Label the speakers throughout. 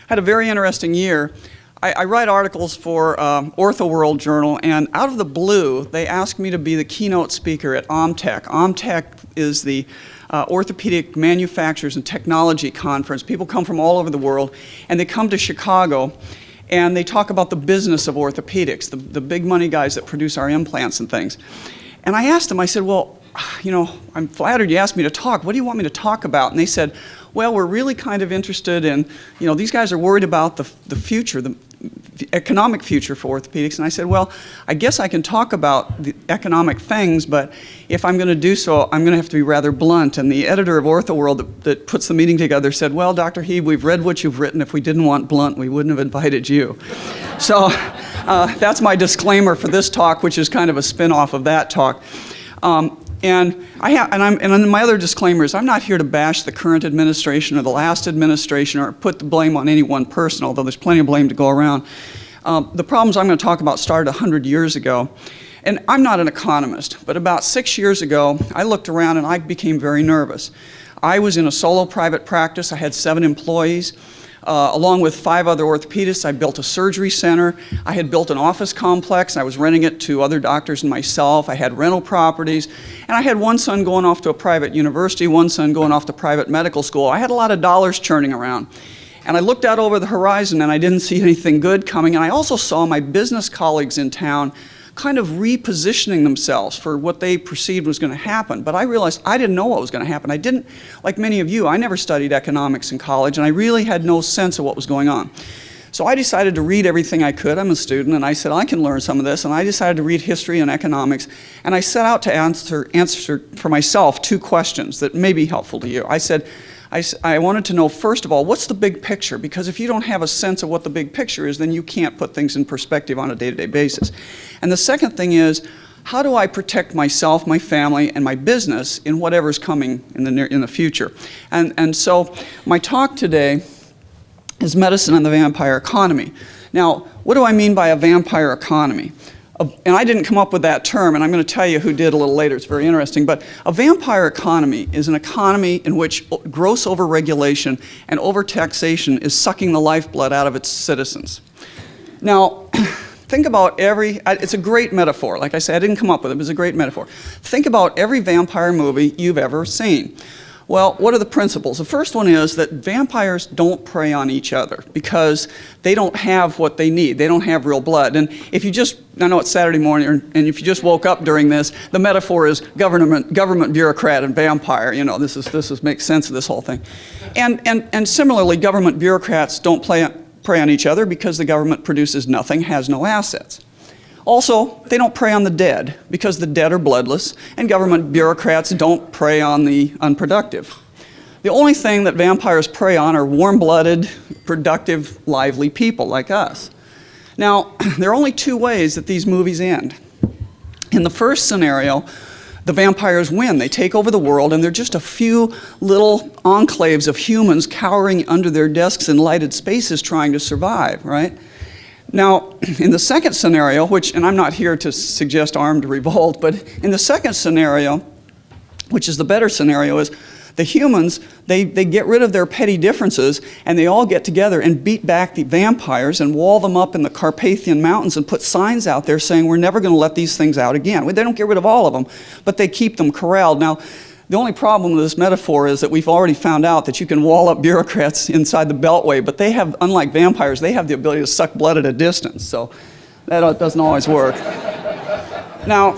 Speaker 1: had a very interesting year. I write articles for Ortho World Journal, and out of the blue, they asked me to be the keynote speaker at OMTech. OMTech is the Orthopedic Manufacturers and Technology Conference. People come from all over the world, and they come to Chicago, and they talk about the business of orthopedics, the big money guys that produce our implants and things. And I asked them, I said, well, you know, I'm flattered you asked me to talk. What do you want me to talk about? And they said, well, we're really kind of interested in, you know, these guys are worried about the future, the economic future for orthopedics. And I said, well, I guess I can talk about the economic things, but if I'm going to do so, I'm going to have to be rather blunt. And the editor of Ortho World that puts the meeting together said, well, Dr. Hieb, we've read what you've written. If we didn't want blunt, we wouldn't have invited you. So that's my disclaimer for this talk, which is kind of a spin-off of that talk. And my other disclaimer is I'm not here to bash the current administration or the last administration or put the blame on any one person, although there's plenty of blame to go around. The problems I'm going to talk about started 100 years ago. And I'm not an economist, but about 6 years ago, I looked around and I became very nervous. I was in a solo private practice. I had 7 employees. Along with 5 other orthopedists, I built a surgery center. I had built an office complex. I was renting it to other doctors and myself. I had rental properties. And I had one son going off to a private university, one son going off to private medical school. I had a lot of dollars churning around. And I looked out over the horizon and I didn't see anything good coming. And I also saw my business colleagues in town kind of repositioning themselves for what they perceived was going to happen. But I realized I didn't know what was going to happen. I didn't, like many of you, I never studied economics in college, and I really had no sense of what was going on. So I decided to read everything I could. I'm a student, and I said, I can learn some of this, and I decided to read history and economics, and I set out to answer for myself 2 questions that may be helpful to you. I said, I wanted to know, first of all, what's the big picture? Because if you don't have a sense of what the big picture is, then you can't put things in perspective on a day-to-day basis. And the second thing is, how do I protect myself, my family, and my business in whatever's coming in the future? And so my talk today is medicine and the vampire economy. Now, what do I mean by a vampire economy? And I didn't come up with that term, and I'm going to tell you who did a little later. It's very interesting. But a vampire economy is an economy in which gross overregulation and overtaxation is sucking the lifeblood out of its citizens. Now, think about it's a great metaphor. Like I said, I didn't come up with it, but it's a great metaphor. Think about every vampire movie you've ever seen. Well, what are the principles? The first one is that vampires don't prey on each other because they don't have what they need. They don't have real blood. And if you just, I know it's Saturday morning, and if you just woke up during this, the metaphor is government bureaucrat and vampire. You know, this makes sense of this whole thing. And similarly, government bureaucrats don't prey on each other because the government produces nothing, has no assets. Also, they don't prey on the dead because the dead are bloodless, and government bureaucrats don't prey on the unproductive. The only thing that vampires prey on are warm-blooded, productive, lively people like us. Now, there are only 2 ways that these movies end. In the first scenario, the vampires win. They take over the world, and they're just a few little enclaves of humans cowering under their desks in lighted spaces trying to survive, right? Now, in the second scenario, and I'm not here to suggest armed revolt, but in the second scenario, which is the better scenario, is the humans, they get rid of their petty differences, and they all get together and beat back the vampires and wall them up in the Carpathian Mountains and put signs out there saying we're never going to let these things out again. They don't get rid of all of them, but they keep them corralled. Now, the only problem with this metaphor is that we've already found out that you can wall up bureaucrats inside the Beltway, but they have, unlike vampires, they have the ability to suck blood at a distance, so that doesn't always work. Now,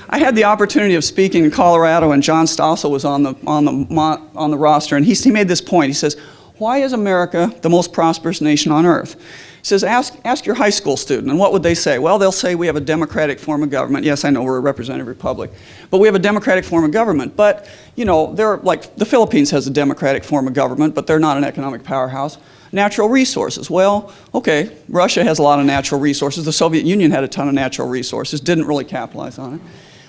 Speaker 1: I had the opportunity of speaking in Colorado, and John Stossel was on the roster, and he made this point. He says, why is America the most prosperous nation on earth? He says, ask your high school student, and what would they say? Well, they'll say we have a democratic form of government. Yes, I know we're a representative republic, but we have a democratic form of government. But, you know, like the Philippines has a democratic form of government, but they're not an economic powerhouse. Natural resources. Well, okay, Russia has a lot of natural resources. The Soviet Union had a ton of natural resources, didn't really capitalize on it.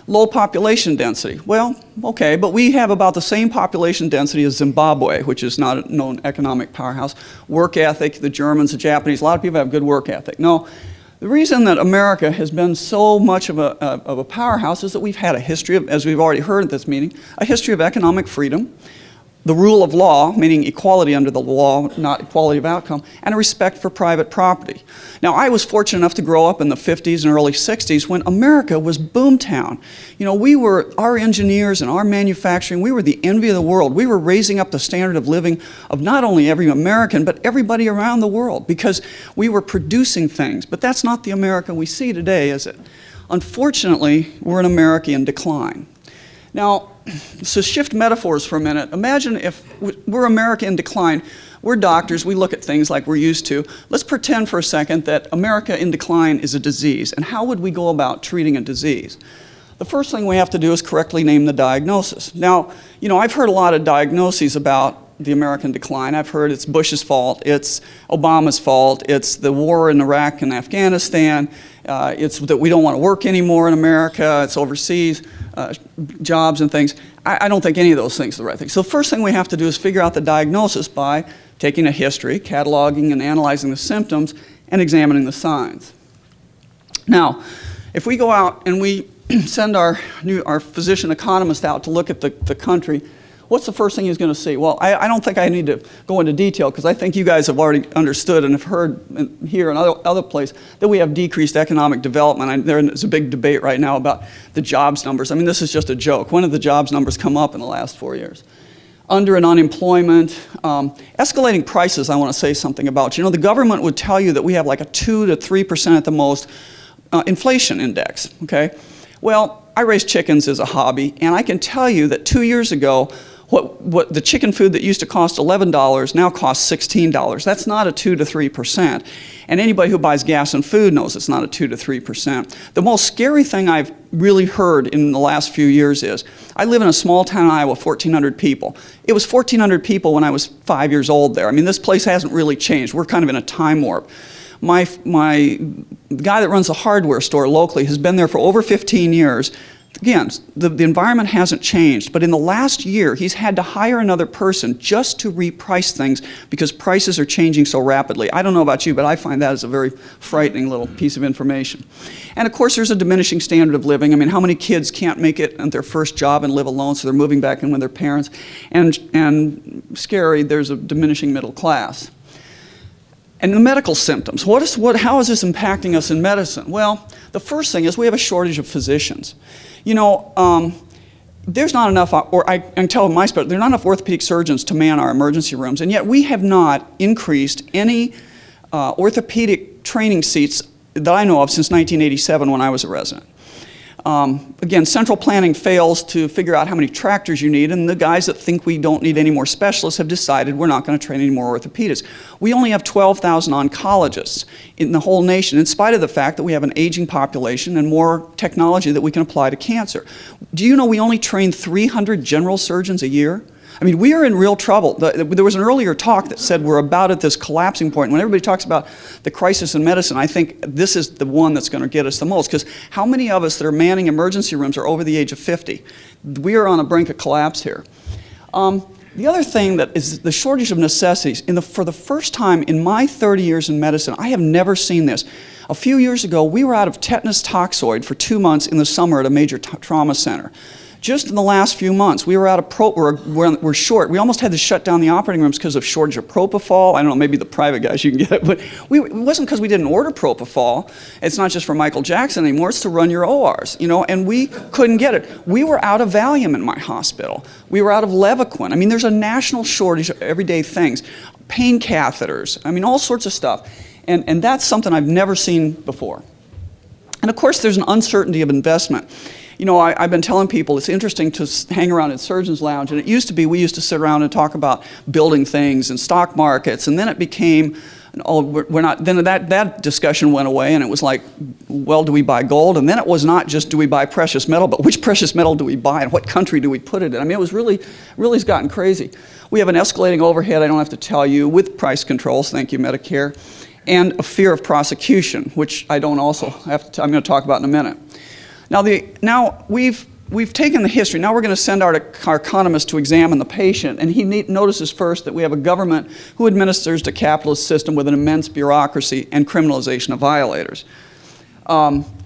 Speaker 1: Low population density. Well, okay, but we have about the same population density as Zimbabwe, which is not a known economic powerhouse. Work ethic, the Germans, the Japanese, a lot of people have good work ethic. No, the reason that America has been so much of a powerhouse is that we've had a history of, as we've already heard at this meeting, a history of economic freedom. the rule of law, meaning equality under the law, not equality of outcome, and a respect for private property. Now, I was fortunate enough to grow up in the 50s and early 60s when America was boomtown. You know, our engineers and our manufacturing, we were the envy of the world. We were raising up the standard of living of not only every American, but everybody around the world, because we were producing things. But that's not the America we see today, is it? Unfortunately, we're an America in decline. Now, so shift metaphors for a minute. Imagine if we're America in decline. We're doctors. We look at things like we're used to. Let's pretend for a second that America in decline is a disease. And how would we go about treating a disease? The first thing we have to do is correctly name the diagnosis. Now, you know, I've heard a lot of diagnoses about the American decline. I've heard it's Bush's fault, it's Obama's fault, it's the war in Iraq and Afghanistan, it's that we don't want to work anymore in America, it's overseas, jobs and things. I don't think any of those things are the right thing. So the first thing we have to do is figure out the diagnosis by taking a history, cataloging and analyzing the symptoms, and examining the signs. Now, if we go out and we send our physician economist out to look at the country, what's the first thing he's going to see? Well, I don't think I need to go into detail because I think you guys have already understood and have heard here and other places that we have decreased economic development. There's a big debate right now about the jobs numbers. I mean, this is just a joke. When did the jobs numbers come up in the last 4 years? Under and unemployment, escalating prices I want to say something about. You know, the government would tell you that we have like a 2 to 3% at the most inflation index, okay? Well, I raise chickens as a hobby, and I can tell you that 2 years ago, what the chicken food that used to cost $11 now costs $16. That's not a 2 to 3%. And anybody who buys gas and food knows it's not a 2 to 3%. The most scary thing I've really heard in the last few years is, I live in a small town in Iowa, 1,400 people. It was 1,400 people when I was 5 years old there. I mean, this place hasn't really changed. We're kind of in a time warp. My guy that runs a hardware store locally has been there for over 15 years. Again, the environment hasn't changed, but in the last year, he's had to hire another person just to reprice things because prices are changing so rapidly. I don't know about you, but I find that as a very frightening little piece of information. And of course, there's a diminishing standard of living. I mean, how many kids can't make it at their first job and live alone, so they're moving back in with their parents? And scary, there's a diminishing middle class. And the medical symptoms, how is this impacting us in medicine? Well, the first thing is we have a shortage of physicians. You know, there's not enough, or I can tell my specialty, there are not enough orthopedic surgeons to man our emergency rooms, and yet we have not increased any orthopedic training seats that I know of since 1987 when I was a resident. Again, central planning fails to figure out how many tractors you need, and the guys that think we don't need any more specialists have decided we're not going to train any more orthopedists. We only have 12,000 oncologists in the whole nation, in spite of the fact that we have an aging population and more technology that we can apply to cancer. Do you know we only train 300 general surgeons a year? I mean, we are in real trouble. There was an earlier talk that said we're about at this collapsing point. When everybody talks about the crisis in medicine, I think this is the one that's going to get us the most, because how many of us that are manning emergency rooms are over the age of 50? We are on the brink of collapse here. The other thing that is the shortage of necessities. For the first time in my 30 years in medicine, I have never seen this. A few years ago, we were out of tetanus toxoid for 2 months in the summer at a major trauma center. Just in the last few months, we were out of we're short. We almost had to shut down the operating rooms because of shortage of propofol. I don't know, maybe the private guys you can get it, but it wasn't because we didn't order propofol. It's not just for Michael Jackson anymore, it's to run your ORs, you know, and we couldn't get it. We were out of Valium in my hospital. We were out of Levaquin. I mean, there's a national shortage of everyday things. Pain catheters, I mean, all sorts of stuff. And that's something I've never seen before. And of course, there's an uncertainty of investment. You know, I've been telling people it's interesting to hang around at Surgeon's Lounge, and it used to be we used to sit around and talk about building things and stock markets, and then it became, then that discussion went away, and it was like, well, do we buy gold? And then it was not just do we buy precious metal, but which precious metal do we buy and what country do we put it in? I mean, it was really has gotten crazy. We have an escalating overhead, I don't have to tell you, with price controls, thank you, Medicare, and a fear of prosecution, which I don't also have to, I'm going to talk about in a minute. Now we've taken the history. Now we're going to send our economist to examine the patient, and he notices first that we have a government who administers the capitalist system with an immense bureaucracy and criminalization of violators.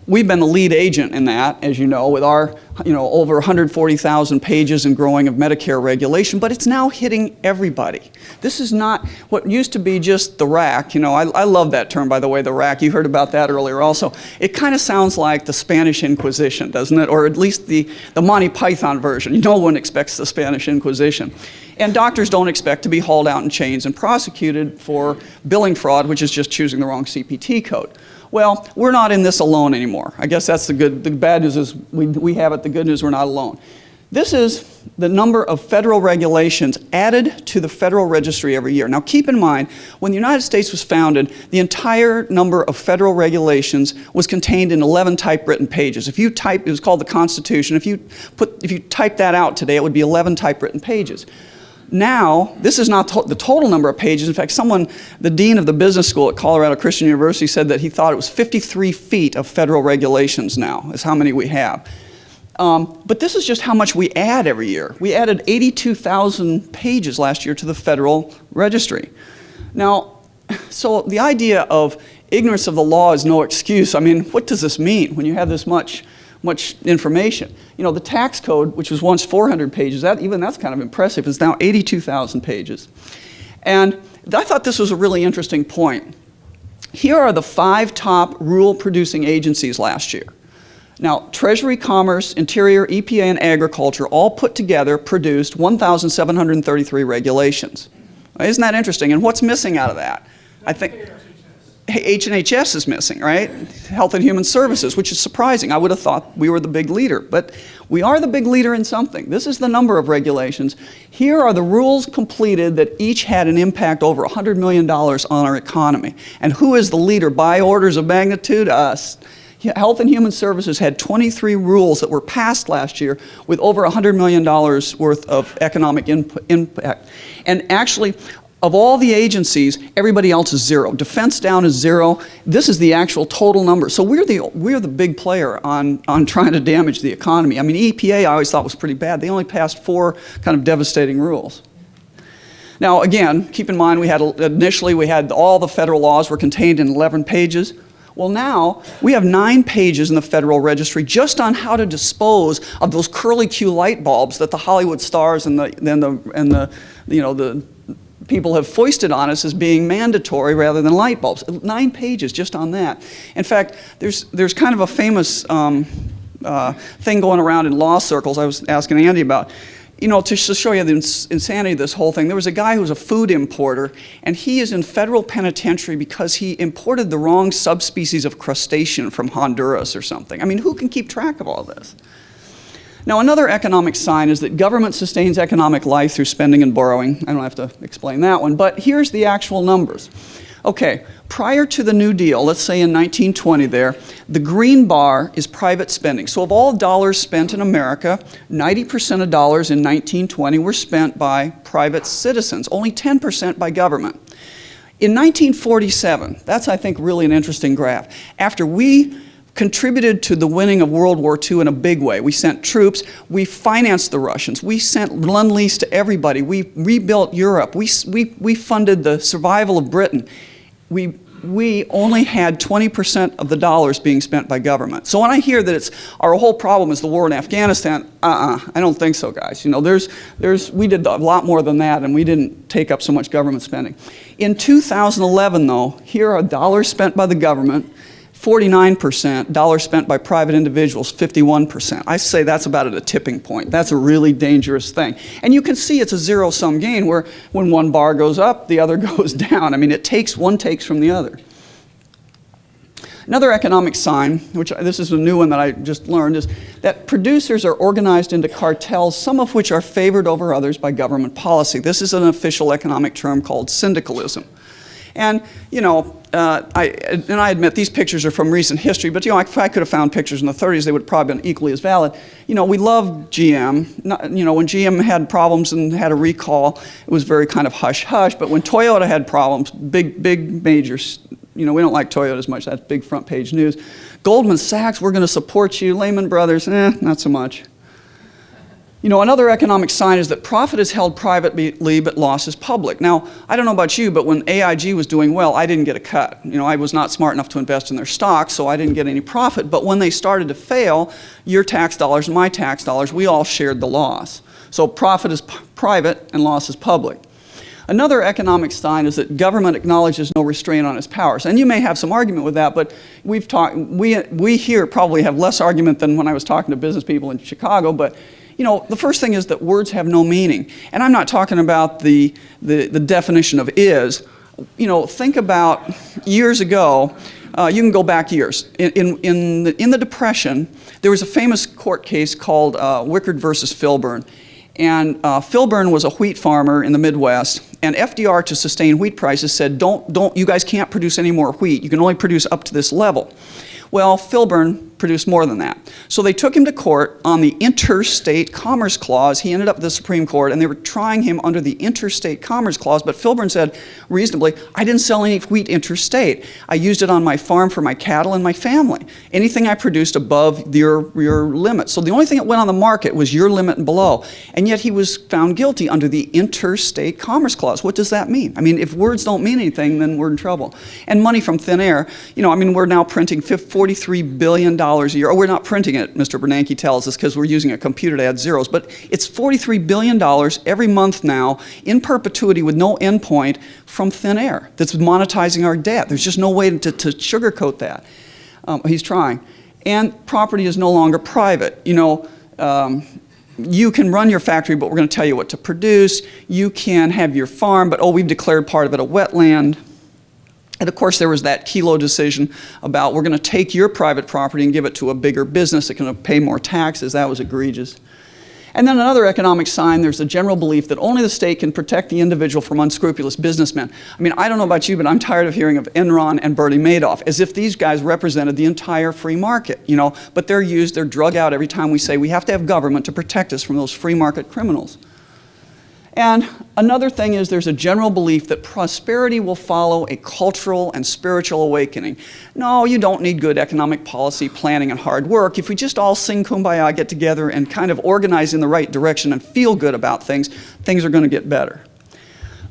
Speaker 1: We've been the lead agent in that, as you know, with our over 140,000 pages and growing of Medicare regulation, but it's now hitting everybody. This is not what used to be just the rack. I love that term, by the way, the rack. You heard about that earlier also. It kind of sounds like the Spanish Inquisition, doesn't it? Or at least the Monty Python version. No one expects the Spanish Inquisition. And doctors don't expect to be hauled out in chains and prosecuted for billing fraud, which is just choosing the wrong CPT code. Well, we're not in this alone anymore. I guess that's the good. The bad news is we have it. The good news, we're not alone. This is the number of federal regulations added to the Federal Registry every year. Now keep in mind, when the United States was founded, the entire number of federal regulations was contained in 11 typewritten pages. If you type, it was called the Constitution. If you type that out today, it would be 11 typewritten pages. Now, this is not the total number of pages. In fact, the dean of the business school at Colorado Christian University said that he thought it was 53 feet of federal regulations now, is how many we have. But this is just how much we add every year. We added 82,000 pages last year to the Federal Registry. Now, so the idea of ignorance of the law is no excuse. I mean, what does this mean when you have this much information? The tax code, which was once 400 pages, that's kind of impressive, is now 82,000 pages. And I thought this was a really interesting point. Here are the 5 top rule-producing agencies last year. Now, Treasury, Commerce, Interior, EPA, and Agriculture all put together produced 1,733 regulations. Isn't that interesting? And what's missing out of that? I think H&HS is missing, right? Health and Human Services, which is surprising. I would have thought we were the big leader, but we are the big leader in something. This is the number of regulations. Here are the rules completed that each had an impact over $100 million on our economy. And who is the leader by orders of magnitude? Us. Health and Human Services had 23 rules that were passed last year with over $100 million worth of economic impact. And actually, of all the agencies, everybody else is 0. Defense down is 0. This is the actual total number. So we're the big player on trying to damage the economy. I mean, EPA I always thought was pretty bad. They only passed 4 kind of devastating rules. Now, again, keep in mind initially we had all the federal laws were contained in 11 pages. Well, now we have 9 pages in the Federal Registry just on how to dispose of those curly Q light bulbs that the Hollywood stars and the people have foisted on us as being mandatory rather than light bulbs. 9 pages just on that. In fact, there's kind of a famous thing going around in law circles I was asking Andy about. To show you the insanity of this whole thing, there was a guy who was a food importer, and he is in federal penitentiary because he imported the wrong subspecies of crustacean from Honduras or something. I mean, who can keep track of all this? Now, another economic sign is that government sustains economic life through spending and borrowing. I don't have to explain that one, but here's the actual numbers. Okay, prior to the New Deal, let's say in 1920 there, the green bar is private spending. So of all dollars spent in America, 90% of dollars in 1920 were spent by private citizens, only 10% by government. In 1947, that's I think really an interesting graph, after we contributed to the winning of World War II in a big way. We sent troops, we financed the Russians, we sent Lend-Lease to everybody, we rebuilt Europe, we funded the survival of Britain. We only had 20% of the dollars being spent by government. So when I hear that our whole problem is the war in Afghanistan, I don't think so, guys. We did a lot more than that, and we didn't take up so much government spending. In 2011, though, here are dollars spent by the government, 49%, dollars spent by private individuals, 51%. I say that's about at a tipping point. That's a really dangerous thing. And you can see it's a zero-sum game where when one bar goes up, the other goes down. I mean, one takes from the other. Another economic sign, which this is a new one that I just learned, is that producers are organized into cartels, some of which are favored over others by government policy. This is an official economic term called syndicalism. And, I admit these pictures are from recent history, but, if I could have found pictures in the 30s, they would have probably been equally as valid. We love GM. When GM had problems and had a recall, it was very kind of hush-hush. But when Toyota had problems, big majors, we don't like Toyota as much. That's big front page news. Goldman Sachs, we're going to support you. Lehman Brothers, not so much. You know, another economic sign is that profit is held privately, but loss is public. Now, I don't know about you, but when AIG was doing well, I didn't get a cut. You know, I was not smart enough to invest in their stocks, so I didn't get any profit. But when they started to fail, your tax dollars and my tax dollars, we all shared the loss. So profit is private and loss is public. Another economic sign is that government acknowledges no restraint on its powers. And you may have some argument with that, but we here probably have less argument than when I was talking to business people in Chicago. But you know, the first thing is that words have no meaning. And I'm not talking about the definition of is. You know, think about years ago, you can go back years. In the Depression, there was a famous court case called Wickard versus Filburn. And Filburn was a wheat farmer in the Midwest, and FDR, to sustain wheat prices, said, you guys can't produce any more wheat. You can only produce up to this level. Well, Filburn produced more than that. So they took him to court on the Interstate Commerce Clause. He ended up at the Supreme Court, and they were trying him under the Interstate Commerce Clause, but Filburn said, reasonably, I didn't sell any wheat interstate. I used it on my farm for my cattle and my family. Anything I produced above your limit. So the only thing that went on the market was your limit and below. And yet he was found guilty under the Interstate Commerce Clause. What does that mean? I mean, if words don't mean anything, then we're in trouble. And money from thin air, you know, I mean, we're now printing $43 billion a year. Oh, we're not printing it, Mr. Bernanke tells us, because we're using a computer to add zeros. But it's $43 billion every month now in perpetuity with no endpoint from thin air that's monetizing our debt. There's just no way to sugarcoat that. He's trying. And property is no longer private. You know, you can run your factory, but we're going to tell you what to produce. You can have your farm, but we've declared part of it a wetland. And of course, there was that Kelo decision about we're going to take your private property and give it to a bigger business that can pay more taxes. That was egregious. And then another economic sign, there's a general belief that only the state can protect the individual from unscrupulous businessmen. I mean, I don't know about you, but I'm tired of hearing of Enron and Bernie Madoff, as if these guys represented the entire free market, you know, but they're drug out every time we say we have to have government to protect us from those free market criminals. And another thing is there's a general belief that prosperity will follow a cultural and spiritual awakening. No, you don't need good economic policy, planning, and hard work. If we just all sing Kumbaya, get together, and kind of organize in the right direction and feel good about things, things are going to get better.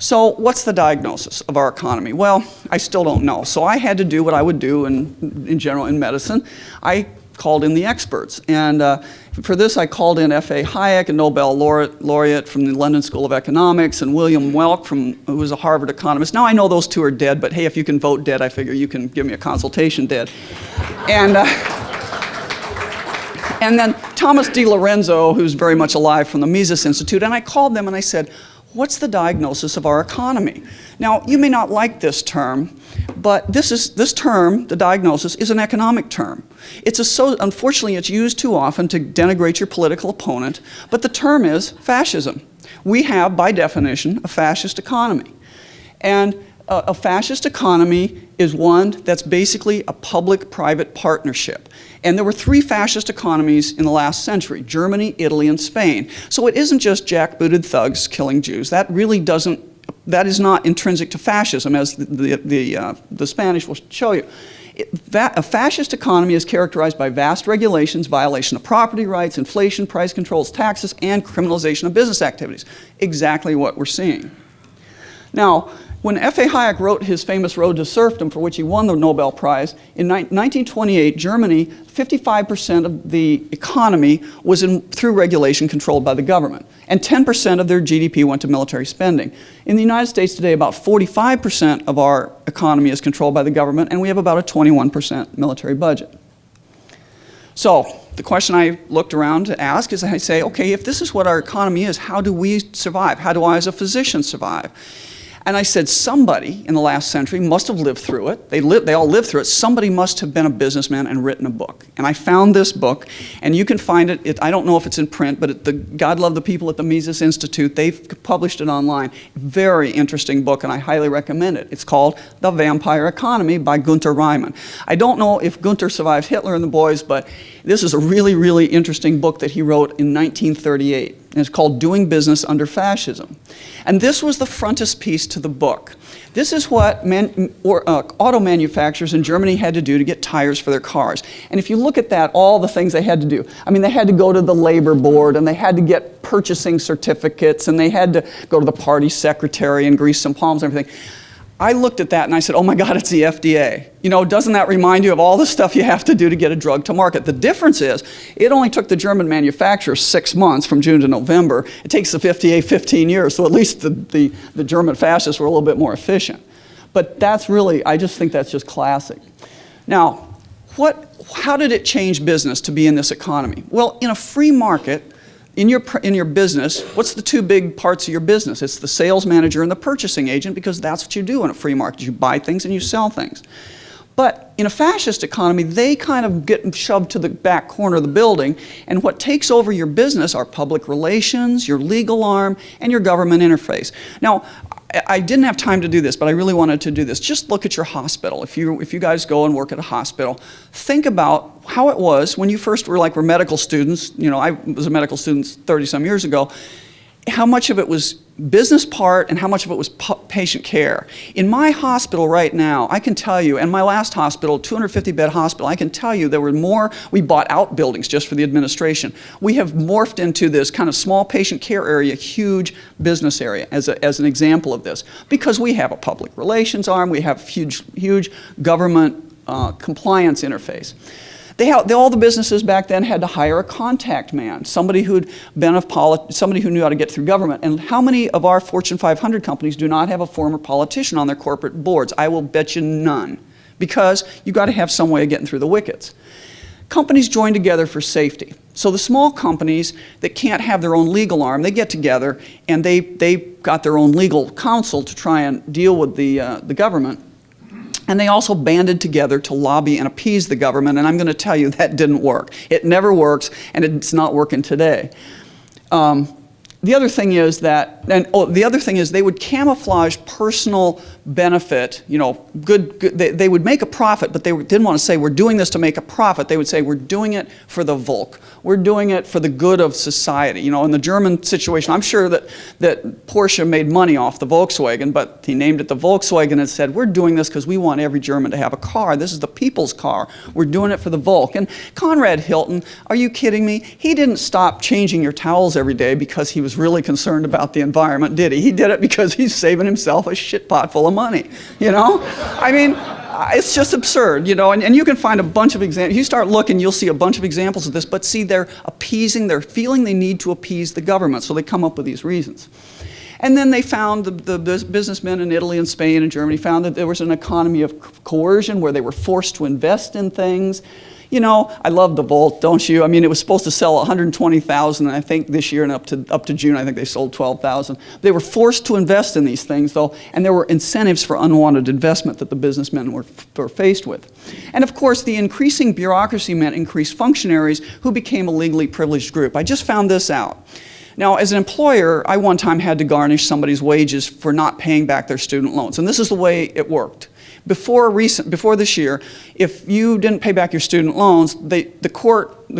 Speaker 1: So what's the diagnosis of our economy? Well, I still don't know. So I had to do what I would do in general in medicine. I called in the experts. And for this, I called in F.A. Hayek, a Nobel laureate from the London School of Economics, and William Welk, who was a Harvard economist. Now, I know those two are dead, but hey, if you can vote dead, I figure you can give me a consultation dead. And then Thomas DiLorenzo, who's very much alive from the Mises Institute, and I called them and I said, what's the diagnosis of our economy? Now, you may not like this term, but this term, the diagnosis, is an economic term. Unfortunately, it's used too often to denigrate your political opponent, but the term is fascism. We have, by definition, a fascist economy. And a fascist economy is one that's basically a public-private partnership. And there were three fascist economies in the last century: Germany, Italy, and Spain. So it isn't just jackbooted thugs killing Jews. That is not intrinsic to fascism, as the Spanish will show you. A fascist economy is characterized by vast regulations, violation of property rights, inflation, price controls, taxes, and criminalization of business activities. Exactly what we're seeing. Now, when F.A. Hayek wrote his famous Road to Serfdom, for which he won the Nobel Prize, in 1928, Germany, 55% of the economy was through regulation controlled by the government, and 10% of their GDP went to military spending. In the United States today, about 45% of our economy is controlled by the government, and we have about a 21% military budget. So the question I looked around to ask is, I say, okay, if this is what our economy is, how do we survive? How do I as a physician survive? And I said, somebody in the last century must have lived through it. They all lived through it. Somebody must have been a businessman and written a book. And I found this book, and you can find it. I don't know if it's in print, but God Love the People at the Mises Institute, they've published it online. Very interesting book, and I highly recommend it. It's called The Vampire Economy by Günter Reimann. I don't know if Günter survived Hitler and the boys, but this is a really, really interesting book that he wrote in 1938. And it's called Doing Business Under Fascism. And this was the frontispiece to the book. This is what auto manufacturers in Germany had to do to get tires for their cars. And if you look at that, all the things they had to do. I mean, they had to go to the labor board, and they had to get purchasing certificates, and they had to go to the party secretary and grease some palms and everything. I looked at that and I said, oh my God, it's the FDA. You know, doesn't that remind you of all the stuff you have to do to get a drug to market? The difference is, it only took the German manufacturer 6 months from June to November. It takes the FDA 15 years, so at least the German fascists were a little bit more efficient. But that's really, I just think that's just classic. Now, how did it change business to be in this economy? Well, in a free market, in your business, what's the two big parts of your business? It's the sales manager and the purchasing agent, because that's what you do in a free market. You buy things and you sell things. But in a fascist economy, they kind of get shoved to the back corner of the building, and what takes over your business are public relations, your legal arm, and your government interface. Now, I didn't have time to do this, but I really wanted to do this. Just look at your hospital. If you guys go and work at a hospital, think about how it was when you first were medical students. You know, I was a medical student 30-some years ago. How much of it was business part and how much of it was patient care. In my hospital right now, I can tell you, and my last hospital, 250-bed hospital, I can tell you there were more, we bought outbuildings just for the administration. We have morphed into this kind of small patient care area, huge business area as an example of this, because we have a public relations arm, we have huge government compliance interface. All the businesses back then had to hire a contact man, somebody who'd been somebody who knew how to get through government. And how many of our Fortune 500 companies do not have a former politician on their corporate boards? I will bet you none, because you've got to have some way of getting through the wickets. Companies join together for safety. So the small companies that can't have their own legal arm, they get together and they got their own legal counsel to try and deal with the government. And they also banded together to lobby and appease the government, and I'm going to tell you that didn't work. It never works, and it's not working today. The other thing is they would camouflage personal benefit. You know, they would make a profit, but they didn't want to say we're doing this to make a profit. They would say we're doing it for the Volk. We're doing it for the good of society. You know, in the German situation, I'm sure that Porsche made money off the Volkswagen, but he named it the Volkswagen and said we're doing this because we want every German to have a car. This is the people's car. We're doing it for the Volk. And Conrad Hilton, are you kidding me? He didn't stop changing your towels every day because he was really concerned about the environment, did he? He did it because he's saving himself a shit pot full of money, you know? I mean, it's just absurd, you know, and you can find a bunch of examples. You start looking, you'll see a bunch of examples of this, but see, they're feeling they need to appease the government, so they come up with these reasons. And then they found, the businessmen in Italy and Spain and Germany found that there was an economy of coercion where they were forced to invest in things. You know, I love the Volt, don't you? I mean, it was supposed to sell 120,000, and I think this year and up to June, I think they sold 12,000. They were forced to invest in these things, though, and there were incentives for unwanted investment that the businessmen were faced with. And of course, the increasing bureaucracy meant increased functionaries who became a legally privileged group. I just found this out. Now, as an employer, I one time had to garnish somebody's wages for not paying back their student loans, and this is the way it worked. Before this year, if you didn't pay back your student loans, the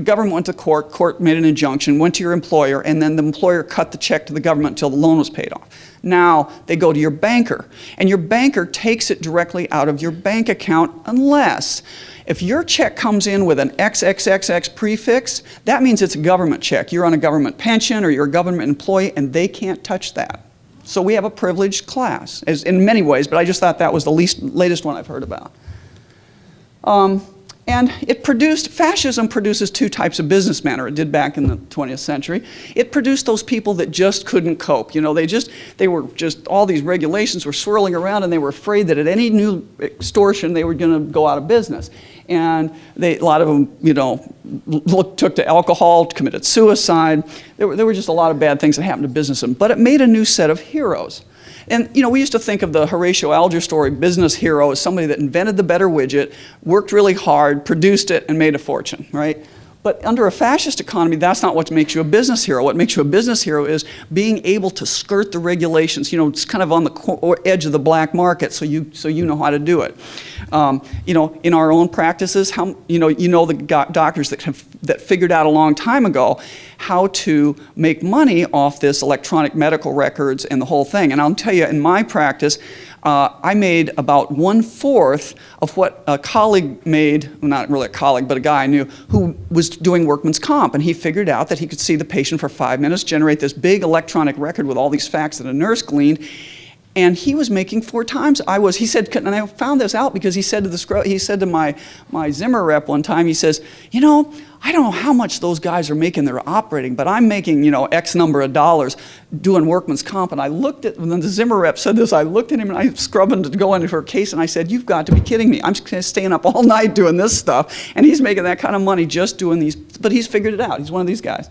Speaker 1: government went to court made an injunction, went to your employer, and then the employer cut the check to the government until the loan was paid off. Now, they go to your banker, and your banker takes it directly out of your bank account unless, if your check comes in with an XXXX prefix, that means it's a government check. You're on a government pension or you're a government employee, and they can't touch that. So we have a privileged class, in many ways, but I just thought that was the latest one I've heard about. And fascism produces two types of businessmen, or it did back in the 20th century. It produced those people that just couldn't cope. You know, all these regulations were swirling around, and they were afraid that at any new extortion, they were going to go out of business. And a lot of them, you know, took to alcohol, committed suicide. There were just a lot of bad things that happened to businessmen. But it made a new set of heroes. And, you know, we used to think of the Horatio Alger story business hero as somebody that invented the better widget, worked really hard, produced it, and made a fortune, right? But under a fascist economy, that's not what makes you a business hero. What makes you a business hero is being able to skirt the regulations. You know, it's kind of on the edge of the black market, so you know how to do it. You know, in our own practices, you know the doctors that figured out a long time ago how to make money off this electronic medical records and the whole thing. And I'll tell you, in my practice, I made about 1/4 of what a colleague made, well, not really a colleague, but a guy I knew who was doing workman's comp, and he figured out that he could see the patient for 5 minutes, generate this big electronic record with all these facts that a nurse gleaned, and he was making 4 times I was. He said, and I found this out because he said to my Zimmer rep one time, he says, you know, I don't know how much those guys are making their operating, but I'm making, you know, X number of dollars doing workman's comp. And I looked at, when the Zimmer rep said this, I looked at him and I scrubbing to go into her case, and I said, you've got to be kidding me. I'm staying up all night doing this stuff, and he's making that kind of money just doing these, but he's figured it out. He's one of these guys.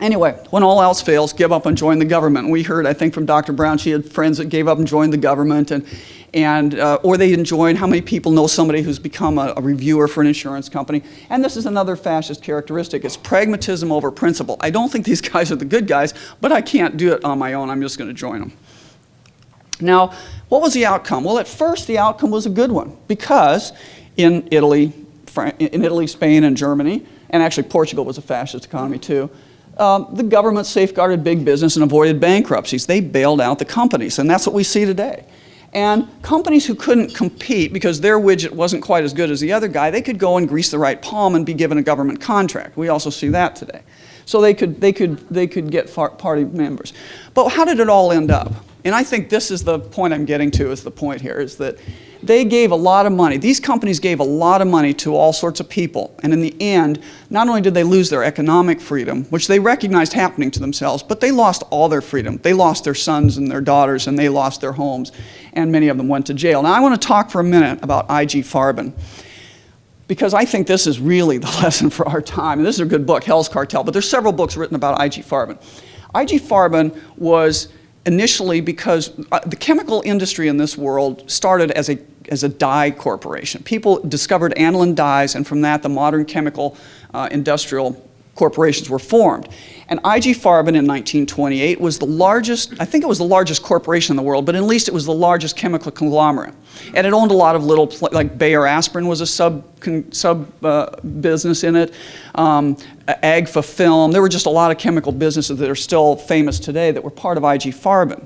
Speaker 1: Anyway, when all else fails, give up and join the government. We heard, I think, from Dr. Brown, she had friends that gave up and joined the government, or they didn't join. How many people know somebody who's become a reviewer for an insurance company? And this is another fascist characteristic. It's pragmatism over principle. I don't think these guys are the good guys, but I can't do it on my own. I'm just going to join them. Now, what was the outcome? Well, at first, the outcome was a good one, because in Italy, Spain, and Germany, and actually Portugal was a fascist economy too, the government safeguarded big business and avoided bankruptcies. They bailed out the companies, and that's what we see today. And companies who couldn't compete because their widget wasn't quite as good as the other guy, they could go and grease the right palm and be given a government contract. We also see that today. So they could get party members. But how did it all end up? And I think this is the point I'm getting to, is the point here, is that they gave a lot of money. These companies gave a lot of money to all sorts of people. And in the end, not only did they lose their economic freedom, which they recognized happening to themselves, but they lost all their freedom. They lost their sons and their daughters, and they lost their homes, and many of them went to jail. Now I want to talk for a minute about I.G. Farben, because I think this is really the lesson for our time. And this is a good book, Hell's Cartel, but there's several books written about I.G. Farben. I.G. Farben was initially, because the chemical industry in this world started as a dye corporation. People discovered aniline dyes, and from that the modern chemical industrial corporations were formed. And I.G. Farben in 1928 was the largest, I think it was the largest corporation in the world, but at least it was the largest chemical conglomerate. And it owned a lot of little, like Bayer Aspirin was a sub business in it, Agfa Film. There were just a lot of chemical businesses that are still famous today that were part of I.G. Farben.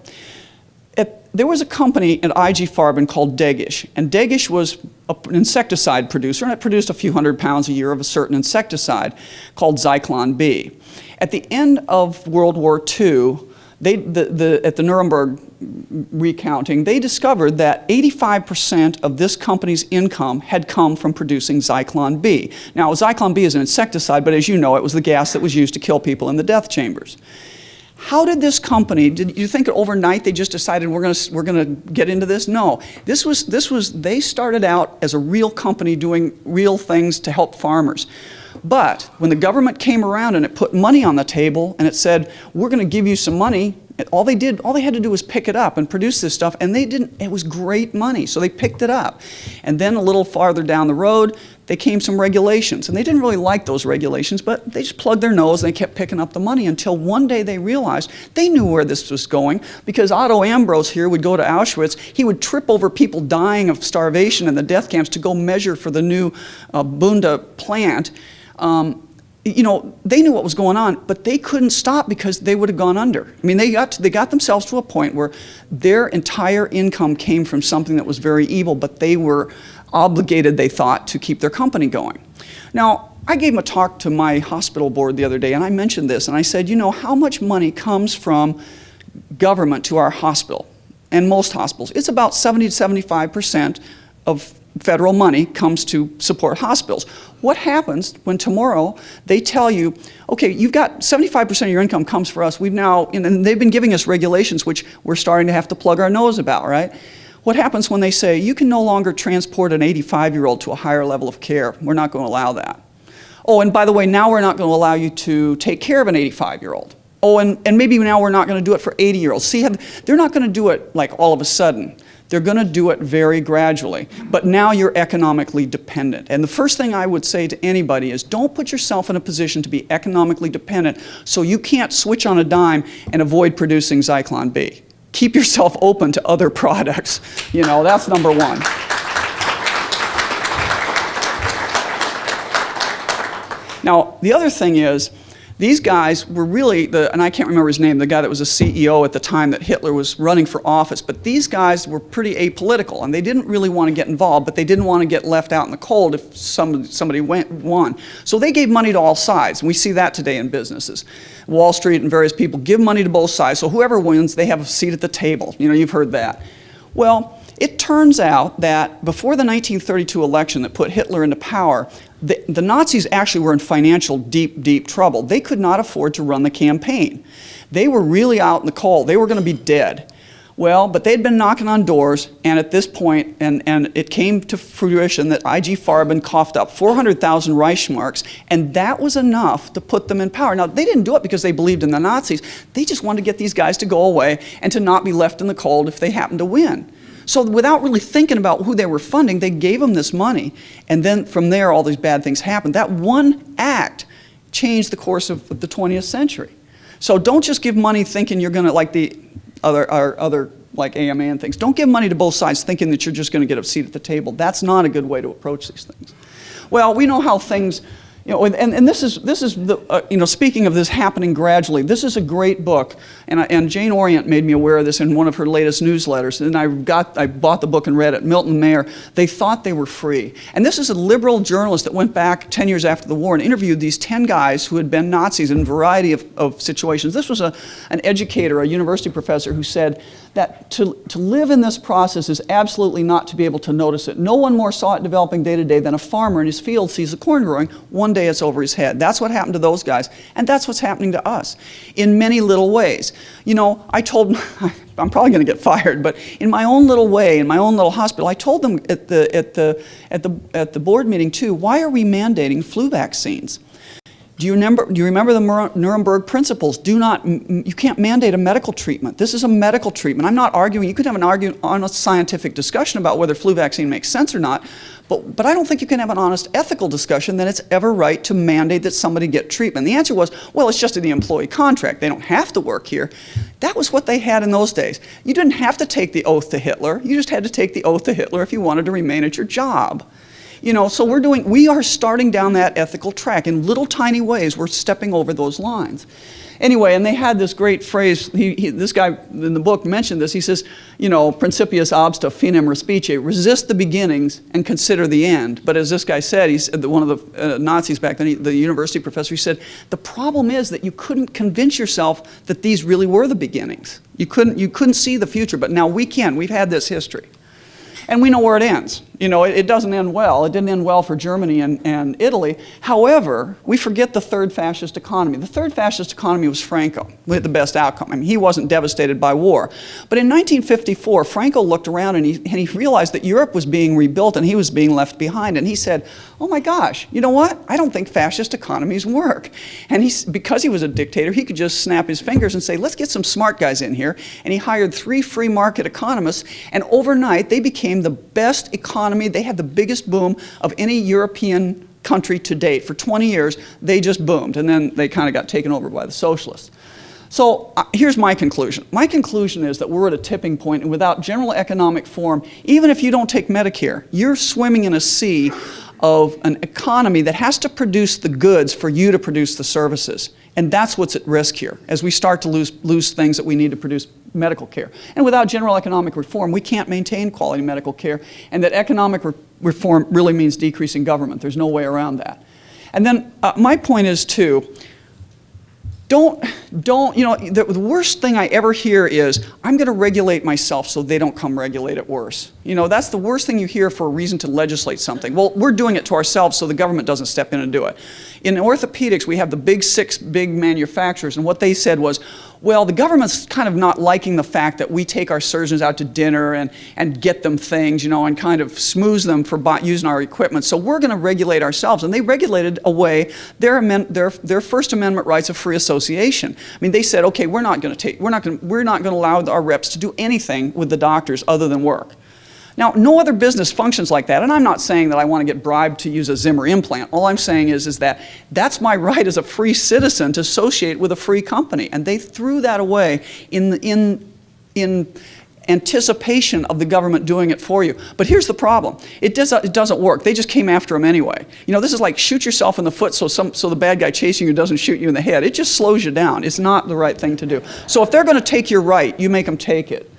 Speaker 1: There was a company at I.G. Farben called Degish, and Degish was an insecticide producer, and it produced a few hundred pounds a year of a certain insecticide called Zyklon B. At the end of World War II, at the Nuremberg recounting, they discovered that 85% of this company's income had come from producing Zyklon B. Now, Zyklon B is an insecticide, but as you know, it was the gas that was used to kill people in the death chambers. How did this company, did you think overnight they just decided we're gonna get into this? No, they started out as a real company doing real things to help farmers. But when the government came around and it put money on the table and it said, we're gonna give you some money, all they had to do was pick it up and produce this stuff, and it was great money, so they picked it up. And then a little farther down the road, there came some regulations, and they didn't really like those regulations, but they just plugged their nose and they kept picking up the money until one day they realized they knew where this was going, because Otto Ambros here would go to Auschwitz, he would trip over people dying of starvation in the death camps to go measure for the new Bunda plant. You know, they knew what was going on, but they couldn't stop because they would have gone under. I mean, they got themselves to a point where their entire income came from something that was very evil, but they were obligated, they thought, to keep their company going. Now, I gave a talk to my hospital board the other day, and I mentioned this, and I said, you know, how much money comes from government to our hospital? And most hospitals, it's about 70 to 75% of federal money comes to support hospitals. What happens when tomorrow they tell you, okay, you've got 75% of your income comes for us, and they've been giving us regulations which we're starting to have to plug our nose about, right? What happens when they say, you can no longer transport an 85-year-old to a higher level of care? We're not going to allow that. Oh, and by the way, now we're not going to allow you to take care of an 85-year-old. Oh, and maybe now we're not going to do it for 80-years. See, they're not going to do it like all of a sudden. They're going to do it very gradually. But now you're economically dependent. And the first thing I would say to anybody is don't put yourself in a position to be economically dependent so you can't switch on a dime and avoid producing Zyklon B. Keep yourself open to other products. You know, that's number one. Now, the other thing is, these guys were really, and I can't remember his name, the guy that was a CEO at the time that Hitler was running for office, but these guys were pretty apolitical, and they didn't really want to get involved, but they didn't want to get left out in the cold if somebody won. So they gave money to all sides, and we see that today in businesses. Wall Street and various people give money to both sides, so whoever wins, they have a seat at the table. You know, you've heard that. Well, it turns out that before the 1932 election that put Hitler into power, the Nazis actually were in financial deep, deep trouble. They could not afford to run the campaign. They were really out in the cold. They were going to be dead. Well, but they'd been knocking on doors, and at this point, and it came to fruition that I.G. Farben coughed up 400,000 Reichsmarks, and that was enough to put them in power. Now, they didn't do it because they believed in the Nazis. They just wanted to get these guys to go away and to not be left in the cold if they happened to win. So without really thinking about who they were funding, they gave them this money, and then from there all these bad things happened. That one act changed the course of the 20th century. So don't just give money thinking you're going to, like the other like AMA and things, don't give money to both sides thinking that you're just going to get a seat at the table. That's not a good way to approach these things. Well, we know how things, you know, and this is the, you know, speaking of this happening gradually, this is a great book, and Jane Orient made me aware of this in one of her latest newsletters, and I bought the book and read it. Milton Mayer, They Thought They Were Free. And this is a liberal journalist that went back 10 years after the war and interviewed these 10 guys who had been Nazis in a variety of situations. This was an educator, a university professor, who said that to live in this process is absolutely not to be able to notice it. No one more saw it developing day to day than a farmer in his field sees the corn growing. One day it's over his head. That's what happened to those guys, and that's what's happening to us in many little ways. You know, I told, I'm probably going to get fired, but in my own little way, in my own little hospital, I told them at the board meeting too, why are we mandating flu vaccines? Do you remember the Nuremberg principles? You can't mandate a medical treatment. This is a medical treatment. I'm not arguing. You could have an honest scientific discussion about whether flu vaccine makes sense or not, but I don't think you can have an honest ethical discussion that it's ever right to mandate that somebody get treatment. The answer was, well, it's just in the employee contract. They don't have to work here. That was what they had in those days. You didn't have to take the oath to Hitler. You just had to take the oath to Hitler if you wanted to remain at your job. You know, so we are starting down that ethical track. In little tiny ways, we're stepping over those lines. Anyway, and they had this great phrase, this guy in the book mentioned this, he says, you know, principius obsta finem respice, resist the beginnings and consider the end. But as this guy said, one of the Nazis back then, the university professor, he said, the problem is that you couldn't convince yourself that these really were the beginnings. You couldn't see the future, but now we can. We've had this history. And we know where it ends. You know, it doesn't end well. It didn't end well for Germany and Italy. However, we forget the third fascist economy. The third fascist economy was Franco. We had the best outcome. I mean, he wasn't devastated by war. But in 1954, Franco looked around and he realized that Europe was being rebuilt and he was being left behind. And he said, oh my gosh, you know what? I don't think fascist economies work. And because he was a dictator, he could just snap his fingers and say, let's get some smart guys in here. And he hired 3 free market economists. And overnight, they became the best economy. They had the biggest boom of any European country to date. For 20 years, they just boomed, and then they kind of got taken over by the socialists. So here's my conclusion. My conclusion is that we're at a tipping point, and without general economic reform, even if you don't take Medicare, you're swimming in a sea of an economy that has to produce the goods for you to produce the services. And that's what's at risk here, as we start to lose things that we need to produce medical care. And without general economic reform, we can't maintain quality medical care, and that economic reform really means decreasing government. There's no way around that. And then my point is, too, don't, you know, the worst thing I ever hear is, I'm going to regulate myself so they don't come regulate it worse. You know, that's the worst thing you hear for a reason to legislate something. Well, we're doing it to ourselves so the government doesn't step in and do it. In orthopedics, we have the big 6 big manufacturers, and what they said was, well, the government's kind of not liking the fact that we take our surgeons out to dinner and get them things, you know, and kind of smooth them for using our equipment. So we're going to regulate ourselves. And they regulated away their First Amendment rights of free association. I mean, they said, okay, we're not going to allow our reps to do anything with the doctors other than work. Now, no other business functions like that, and I'm not saying that I want to get bribed to use a Zimmer implant. All I'm saying is that that's my right as a free citizen to associate with a free company, and they threw that away in anticipation of the government doing it for you. But here's the problem. It doesn't work. They just came after him anyway. You know, this is like shoot yourself in the foot so the bad guy chasing you doesn't shoot you in the head. It just slows you down. It's not the right thing to do. So if they're going to take your right, you make them take it.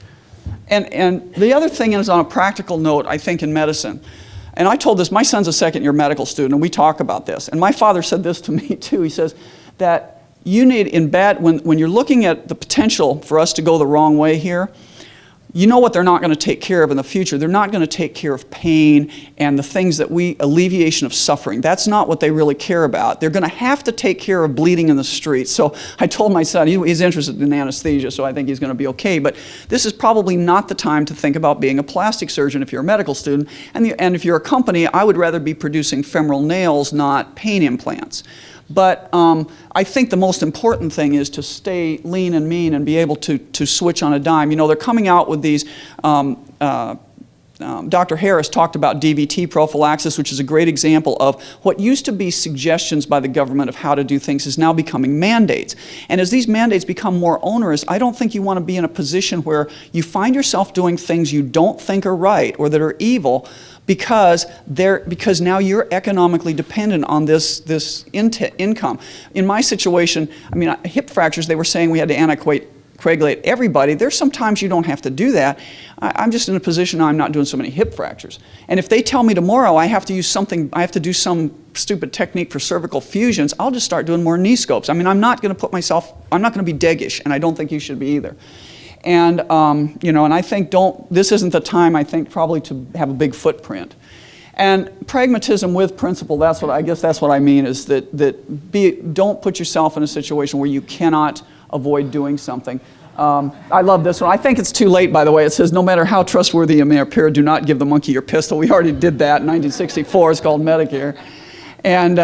Speaker 1: And the other thing is, on a practical note, I think in medicine, and I told this, my son's a second-year medical student, and we talk about this. And my father said this to me too. He says that you need, when you're looking at the potential for us to go the wrong way here, you know what they're not going to take care of in the future. They're not going to take care of pain and the things that alleviation of suffering. That's not what they really care about. They're going to have to take care of bleeding in the streets. So I told my son, he's interested in anesthesia, so I think he's going to be okay. But this is probably not the time to think about being a plastic surgeon if you're a medical student. And if you're a company, I would rather be producing femoral nails, not pain implants. But I think the most important thing is to stay lean and mean and be able to switch on a dime. You know, they're coming out with these, Dr. Harris talked about DVT prophylaxis, which is a great example of what used to be suggestions by the government of how to do things is now becoming mandates. And as these mandates become more onerous, I don't think you want to be in a position where you find yourself doing things you don't think are right or that are evil, because now you're economically dependent on this income. In my situation, I mean, hip fractures, they were saying we had to anticoagulate everybody. There's sometimes you don't have to do that. I'm just in a position now I'm not doing so many hip fractures. And if they tell me tomorrow I have to use something, I have to do some stupid technique for cervical fusions, I'll just start doing more knee scopes. I mean, I'm not going to be deggish, and I don't think you should be either. And, you know, and I think this isn't the time, I think, probably to have a big footprint. And pragmatism with principle, I guess that's what I mean, is don't put yourself in a situation where you cannot avoid doing something. I love this one. I think it's too late, by the way. It says, no matter how trustworthy you may appear, do not give the monkey your pistol. We already did that in 1964. It's called Medicare. And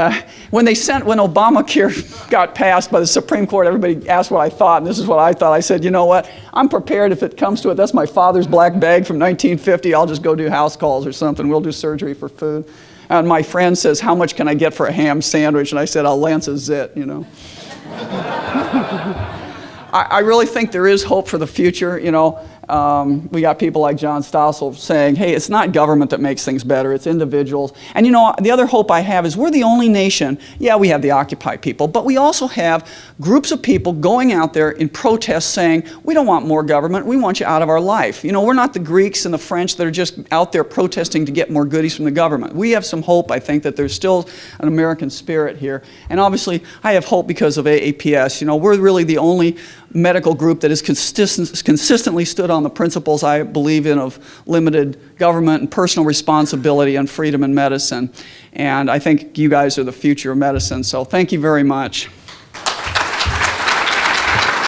Speaker 1: when Obamacare got passed by the Supreme Court, everybody asked what I thought, and this is what I thought. I said, you know what? I'm prepared if it comes to it. That's my father's black bag from 1950. I'll just go do house calls or something. We'll do surgery for food. And my friend says, how much can I get for a ham sandwich? And I said, I'll lance a zit, you know. I really think there is hope for the future, you know. We got people like John Stossel saying, hey, it's not government that makes things better, it's individuals. And you know, the other hope I have is we're the only nation, yeah, we have the Occupy people, but we also have groups of people going out there in protest saying, we don't want more government, we want you out of our life. You know, we're not the Greeks and the French that are just out there protesting to get more goodies from the government. We have some hope, I think, that there's still an American spirit here. And obviously, I have hope because of AAPS. You know, we're really the only medical group that has consistently stood on the principles I believe in of limited government and personal responsibility and freedom in medicine. And I think you guys are the future of medicine. So thank you very much.